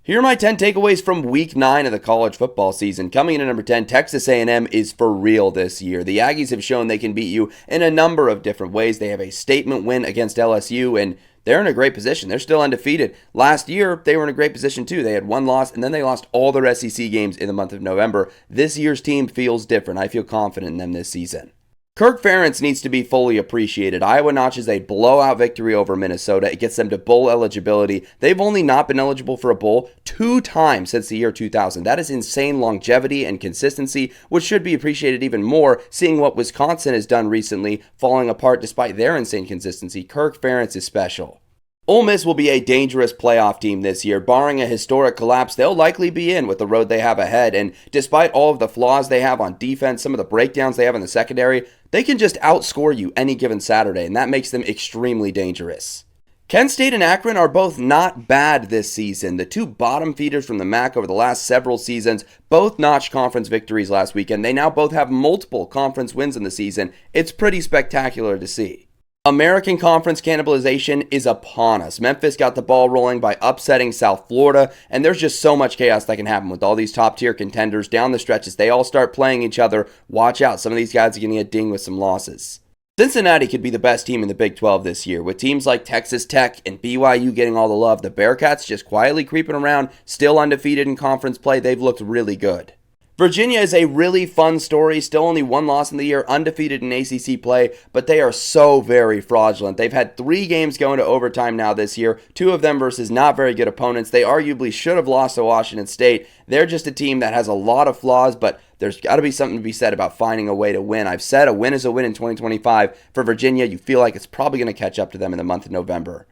Here are my 10 takeaways from week 9 of the college football season. Coming in at number 10, Texas A&M is for real this year. The Aggies have shown they can beat you in a number of different ways. They have a statement win against LSU, and they're in a great position. They're still undefeated. Last year, they were in a great position too. They had one loss, and then they lost all their SEC games in the month of November. This year's team feels different. I feel confident in them this season. Kirk Ferentz needs to be fully appreciated. Iowa notches a blowout victory over Minnesota. It gets them to bowl eligibility. They've only not been eligible for a bowl 2 times since the year 2000. That is insane longevity and consistency, which should be appreciated even more, seeing what Wisconsin has done recently, falling apart despite their insane consistency. Kirk Ferentz is special. Ole Miss will be a dangerous playoff team this year. Barring a historic collapse, they'll likely be in with the road they have ahead. And despite all of the flaws they have on defense, some of the breakdowns they have in the secondary, they can just outscore you any given Saturday, and that makes them extremely dangerous. Kent State and Akron are both not bad this season. The 2 bottom feeders from the MAC over the last several seasons both notched conference victories last weekend. They now both have multiple conference wins in the season. It's pretty spectacular to see. American Conference cannibalization is upon us. Memphis got the ball rolling by upsetting South Florida, and there's just so much chaos that can happen with all these top-tier contenders down the stretches. They all start playing each other. Watch out. Some of these guys are going to get dinged with some losses. Cincinnati could be the best team in the Big 12 this year, with teams like Texas Tech and BYU getting all the love. The Bearcats just quietly creeping around, still undefeated in conference play. They've looked really good. Virginia is a really fun story, still only 1 loss in the year, undefeated in ACC play, but they are so very fraudulent. They've had 3 games going to overtime now this year, 2 of them versus not very good opponents. They arguably should have lost to Washington State. They're just a team that has a lot of flaws, but there's got to be something to be said about finding a way to win. I've said a win is a win in 2025. For Virginia, you feel like it's probably going to catch up to them in the month of November.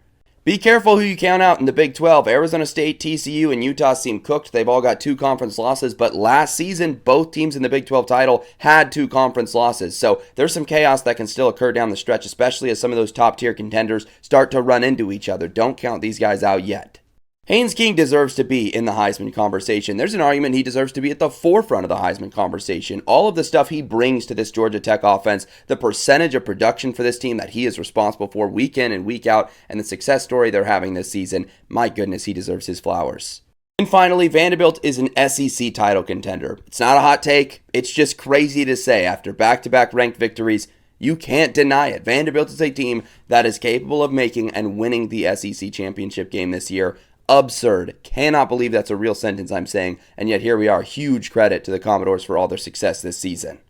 Be careful who you count out in the Big 12. Arizona State, TCU, and Utah seem cooked. They've all got 2 conference losses, but last season, both teams in the Big 12 title had 2 conference losses. So there's some chaos that can still occur down the stretch, especially as some of those top-tier contenders start to run into each other. Don't count these guys out yet. Haynes King deserves to be in the Heisman conversation. There's an argument he deserves to be at the forefront of the Heisman conversation. All of the stuff he brings to this Georgia Tech offense, the percentage of production for this team that he is responsible for week in and week out, and the success story they're having this season, my goodness, he deserves his flowers. And finally, Vanderbilt is an SEC title contender. It's not a hot take. It's just crazy to say after back-to-back ranked victories. You can't deny it. Vanderbilt is a team that is capable of making and winning the SEC championship game this year. Absurd. Cannot believe that's a real sentence I'm saying, and yet here we are. Huge credit to the Commodores for all their success this season.